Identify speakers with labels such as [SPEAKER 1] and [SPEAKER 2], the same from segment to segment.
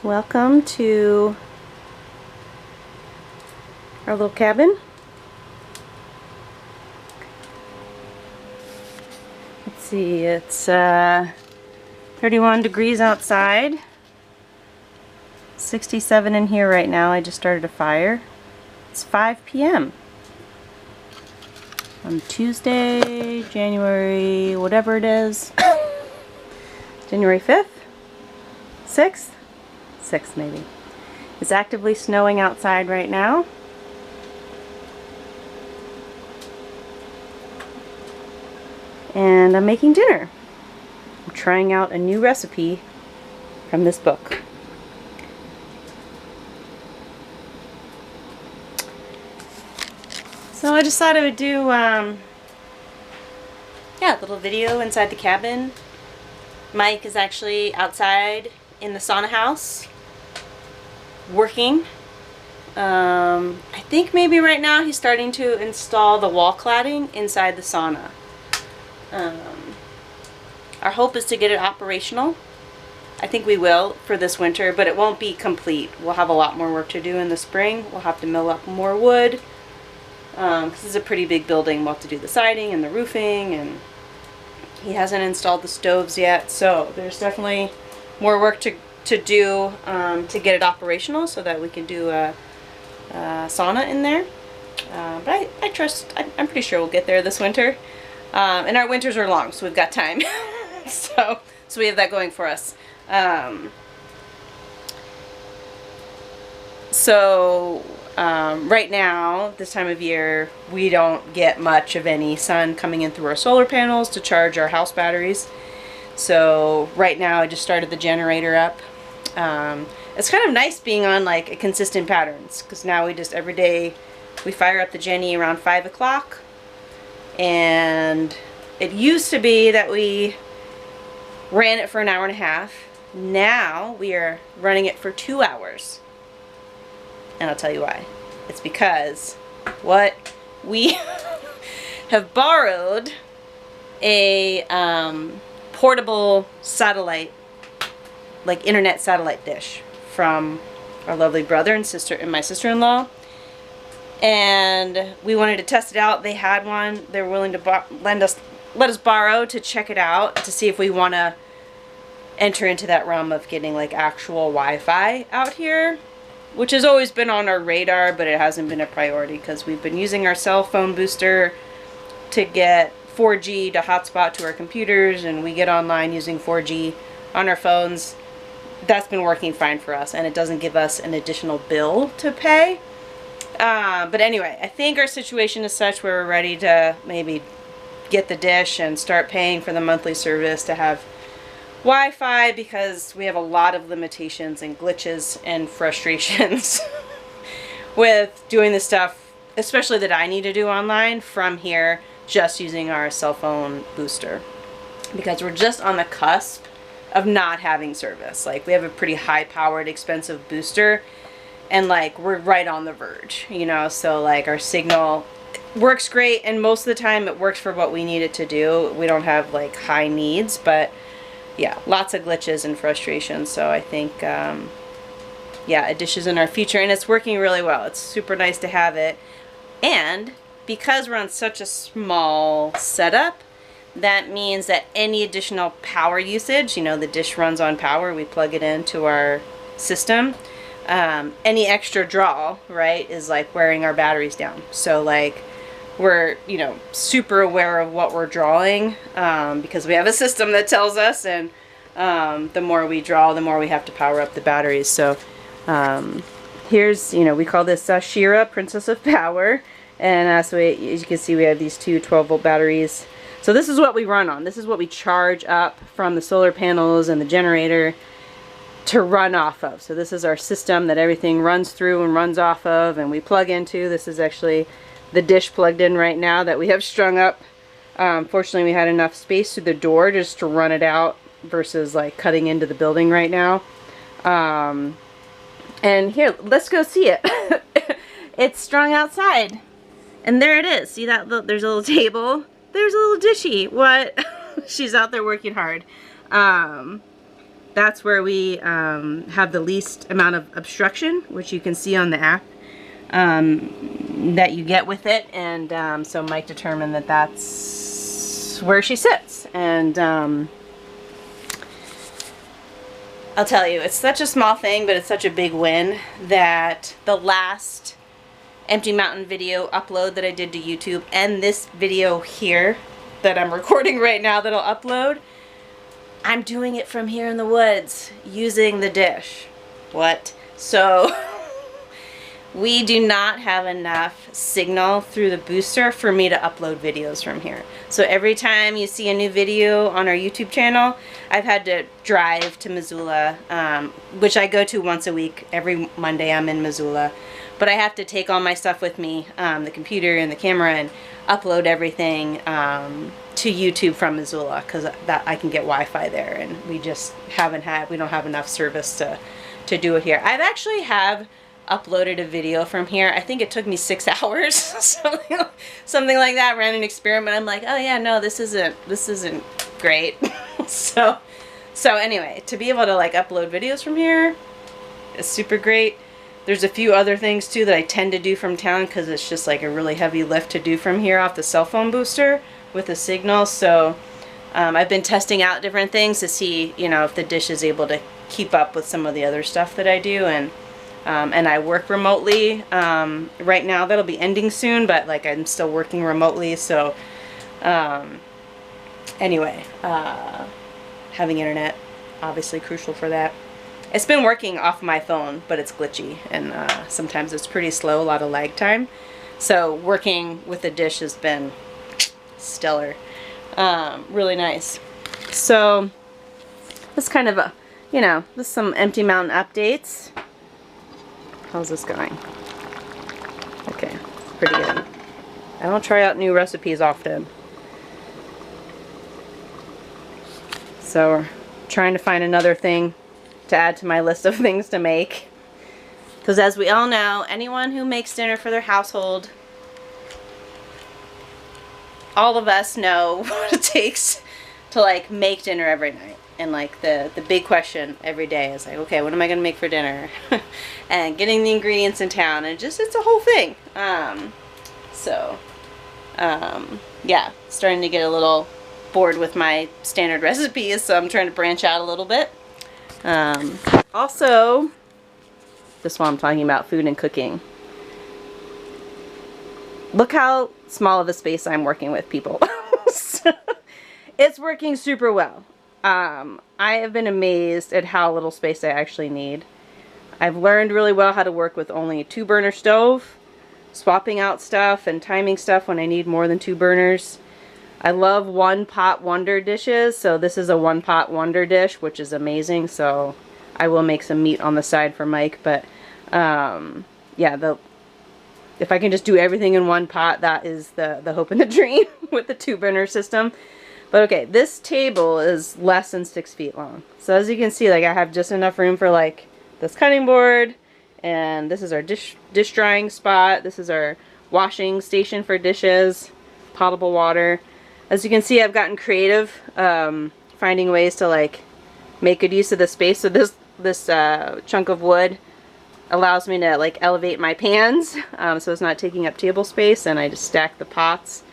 [SPEAKER 1] Welcome to our little cabin. Let's see, it's 31 degrees outside, 67 in here right now. I just started a fire. It's 5 p.m. on Tuesday, January, whatever it is, January 5th, 6th? 6th maybe. It's actively snowing outside right now. And I'm making dinner. I'm trying out a new recipe from this book. So I just thought I would do a little video inside the cabin. Mike is actually outside in the sauna house working. I think maybe right now he's starting to install the wall cladding inside the sauna. Our hope is to get it operational. I think we will for this winter, but it won't be complete. We'll have a lot more work to do in the spring. We'll have to mill up more wood, because this is a pretty big building. We'll have to do the siding and the roofing, and he hasn't installed the stoves yet, so there's definitely more work to do to get it operational so that we can do a sauna in there. But I trust, I'm pretty sure we'll get there this winter. And our winters are long, so we've got time. so we have that going for us. Right now, this time of year, we don't get much of any sun coming in through our solar panels to charge our house batteries. So right now I just started the generator up. It's kind of nice being on like a consistent patterns, because now we just every day we fire up the Jenny around 5 o'clock. And it used to be that we ran it for an hour and a half. Now we are running it for 2 hours. And I'll tell you why. It's because we have borrowed a portable satellite, like internet satellite dish from our lovely brother and sister and my sister-in-law. And we wanted to test it out. They had one. They were willing to let us borrow to check it out, to see if we want to enter into that realm of getting like actual Wi-Fi out here, which has always been on our radar, but it hasn't been a priority because we've been using our cell phone booster to get 4G to hotspot to our computers, and we get online using 4G on our phones. That's been working fine for us, and it doesn't give us an additional bill to pay. But anyway, I think our situation is such where we're ready to maybe get the dish and start paying for the monthly service to have Wi-Fi, because we have a lot of limitations and glitches and frustrations with doing the stuff, especially that I need to do online from here, just using our cell phone booster, because we're just on the cusp of not having service. Like, we have a pretty high-powered, expensive booster, and like we're right on the verge, you know, so like our signal works great, and most of the time it works for what we need it to do. We don't have like high needs, but yeah, lots of glitches and frustrations. So I think yeah, a dish is in our future, and it's working really well. It's super nice to have it, and because we're on such a small setup, that means that any additional power usage, you know, the dish runs on power, we plug it into our system. Any extra draw, right, is like wearing our batteries down. So like we're, you know, super aware of what we're drawing, because we have a system that tells us, and the more we draw, the more we have to power up the batteries. So here's, you know, we call this Shira, Princess of Power, and so as you can see, we have these two 12-volt batteries. So this is what we run on. This is what we charge up from the solar panels and the generator to run off of. So this is our system that everything runs through and runs off of, and we plug into. This is actually the dish plugged in right now that we have strung up. Fortunately, we had enough space through the door just to run it out versus like cutting into the building right now. And here, let's go see it. It's strung outside, and there it is. See that? There's a little table. There's a little dishy. What? She's out there working hard. that's where we have the least amount of obstruction, which you can see on the app that you get with it. And so Mike determined that that's where she sits. And I'll tell you, it's such a small thing, but it's such a big win that the last Empty Mountain video upload that I did to YouTube and this video here that I'm recording right now that I'll upload, I'm doing it from here in the woods using the dish. What? So we do not have enough signal through the booster for me to upload videos from here. So every time you see a new video on our YouTube channel, I've had to drive to Missoula, which I go to once a week. Every Monday I'm in Missoula. But I have to take all my stuff with me, the computer and the camera, and upload everything to YouTube from Missoula, because that I can get Wi-Fi there, and we just we don't have enough service to do it here. I've actually uploaded a video from here. I think it took me 6 hours, something like that. Ran an experiment. I'm like, oh yeah, no, this isn't great. so anyway, to be able to like upload videos from here is super great. There's a few other things too that I tend to do from town because it's just like a really heavy lift to do from here off the cell phone booster with a signal. So I've been testing out different things to see, you know, if the dish is able to keep up with some of the other stuff that I do. And I work remotely right now. That'll be ending soon, but like I'm still working remotely. So anyway, having internet, obviously crucial for that. It's been working off my phone, but it's glitchy, and sometimes it's pretty slow, a lot of lag time. So working with the dish has been stellar. Really nice. So this kind of a, you know, this is some Empty Mountain updates. How's this going? Okay, pretty good. I don't try out new recipes often. So we're trying to find another thing to add to my list of things to make. Because as we all know, anyone who makes dinner for their household, all of us know what it takes to like make dinner every night. And like the big question every day is like, okay, what am I going to make for dinner? And getting the ingredients in town, and just, it's a whole thing. Yeah, starting to get a little bored with my standard recipes, so I'm trying to branch out a little bit. Also, this one I'm talking about food and cooking. Look how small of a space I'm working with, people. So, it's working super well. I have been amazed at how little space I actually need. I've learned really well how to work with only a 2-burner stove, swapping out stuff and timing stuff when I need more than 2 burners. I love one-pot wonder dishes, so this is a one-pot wonder dish, which is amazing. So I will make some meat on the side for Mike, but yeah, if I can just do everything in one pot, that is the hope and the dream with the 2-burner system. But okay, this table is less than 6 feet long. So as you can see, like I have just enough room for like this cutting board, and this is our dish drying spot. This is our washing station for dishes, potable water. As you can see, I've gotten creative, finding ways to like make good use of the space. So this chunk of wood allows me to like elevate my pans, so it's not taking up table space, and I just stack the pots.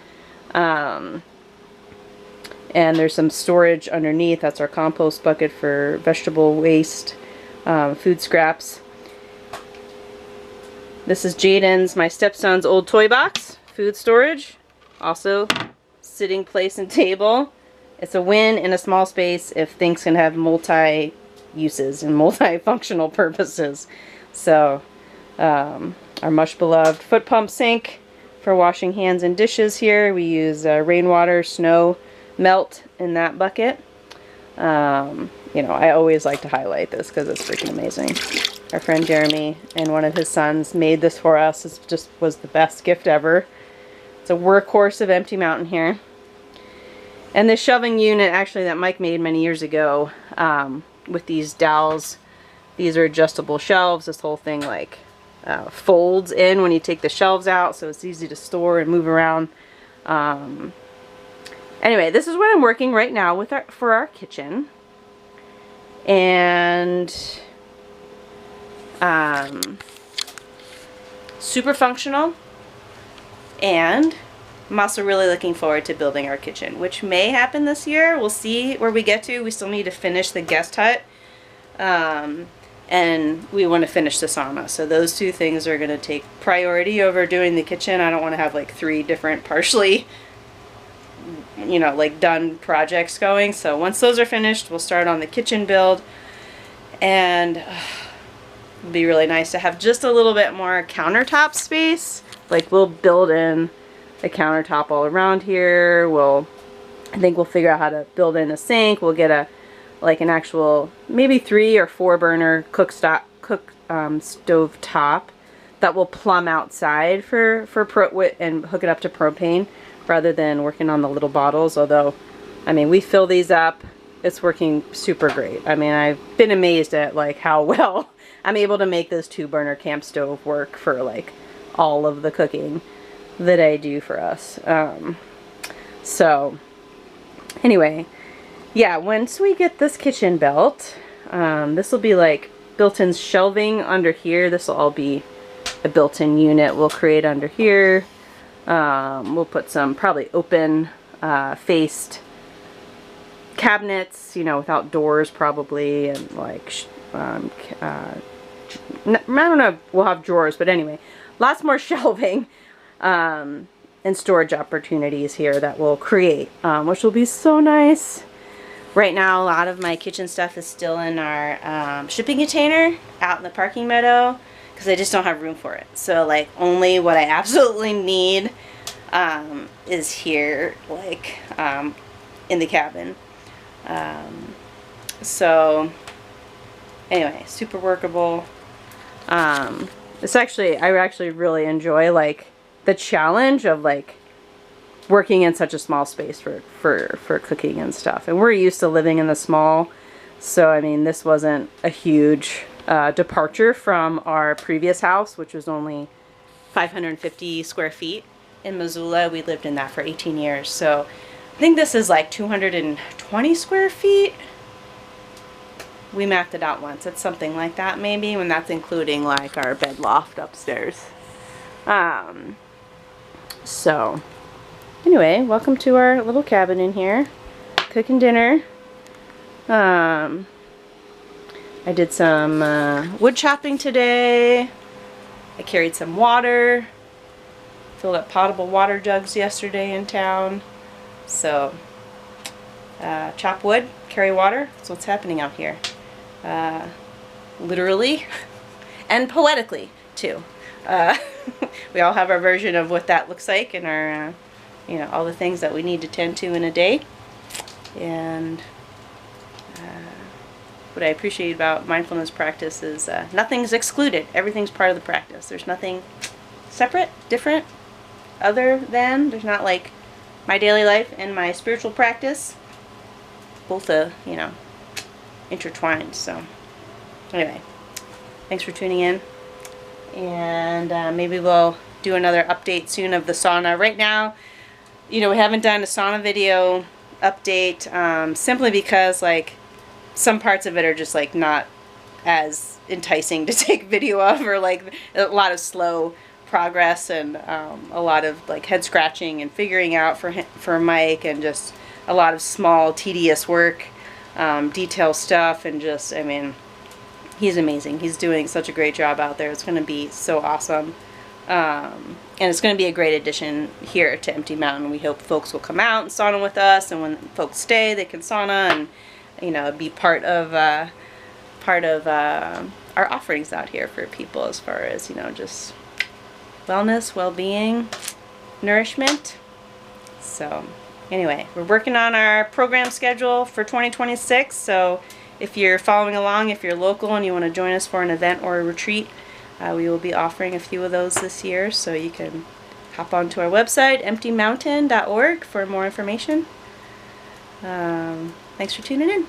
[SPEAKER 1] And there's some storage underneath. That's our compost bucket for vegetable waste, food scraps. This is Jaden's, my stepson's old toy box, food storage. Also sitting place and table. It's a win in a small space if things can have multi-uses and multi-functional purposes. So our much beloved foot pump sink for washing hands and dishes here. We use rainwater, snow, melt in that bucket. You know, I always like to highlight this because it's freaking amazing. Our friend Jeremy and one of his sons made this for us. It just was the best gift ever. It's a workhorse of Empty Mountain here. And this shelving unit actually that Mike made many years ago with these dowels. These are adjustable shelves. This whole thing like folds in when you take the shelves out, so it's easy to store and move around. Anyway, this is what I'm working right now with for our kitchen. and super functional. And I'm also really looking forward to building our kitchen, which may happen this year. We'll see where we get to. We still need to finish the guest hut, and we want to finish the sauna. So those two things are going to take priority over doing the kitchen. I don't want to have like 3 different partially, you know, like done projects going. So once those are finished, we'll start on the kitchen build, and it'd be really nice to have just a little bit more countertop space. Like we'll build in a countertop all around here. I think we'll figure out how to build in a sink. We'll get like an actual maybe 3 or 4 burner stove top that will plumb outside and hook it up to propane rather than working on the little bottles. Although, I mean, we fill these up. It's working super great. I mean, I've been amazed at like how well I'm able to make this 2 burner camp stove work for like all of the cooking that I do for us. So anyway, yeah, once we get this kitchen built, this will be like built-in shelving under here. This will all be a built-in unit we'll create under here. We'll put some probably open faced cabinets, you know, without doors probably, and like I don't know if we'll have drawers, but anyway, lots more shelving and storage opportunities here that we'll create, which will be so nice. Right now, a lot of my kitchen stuff is still in our shipping container out in the parking meadow because I just don't have room for it. So like only what I absolutely need is here, like in the cabin. So anyway, super workable. It's actually, I actually really enjoy like the challenge of like working in such a small space for cooking and stuff. And we're used to living in the small, so I mean this wasn't a huge departure from our previous house, which was only 550 square feet in Missoula. We lived in that for 18 years, so I think this is like 220 square feet. We mapped it out once. It's something like that maybe, when that's including like our bed loft upstairs. So anyway, welcome to our little cabin in here. Cooking dinner. I did some wood chopping today. I carried some water. Filled up potable water jugs yesterday in town. So chop wood, carry water. That's what's happening out here. Literally and poetically too. We all have our version of what that looks like, and our you know, all the things that we need to tend to in a day. And what I appreciate about mindfulness practice is nothing's excluded. Everything's part of the practice. There's nothing separate, different, other than. There's not like my daily life and my spiritual practice. Both you know, intertwined. So anyway, thanks for tuning in, and maybe we'll do another update soon of the sauna. Right now, you know, we haven't done a sauna video update simply because like some parts of it are just like not as enticing to take video of, or like a lot of slow progress, and a lot of like head scratching and figuring out for Mike, and just a lot of small tedious work, detail stuff, and just, I mean, he's amazing. He's doing such a great job out there. It's going to be so awesome. And it's going to be a great addition here to Empty Mountain. We hope folks will come out and sauna with us, and when folks stay, they can sauna and, you know, be part of our offerings out here for people, as far as, you know, just wellness, well-being, nourishment. So anyway, we're working on our program schedule for 2026, so if you're following along, if you're local and you want to join us for an event or a retreat, we will be offering a few of those this year, so you can hop onto our website, emptymountain.org, for more information. Thanks for tuning in.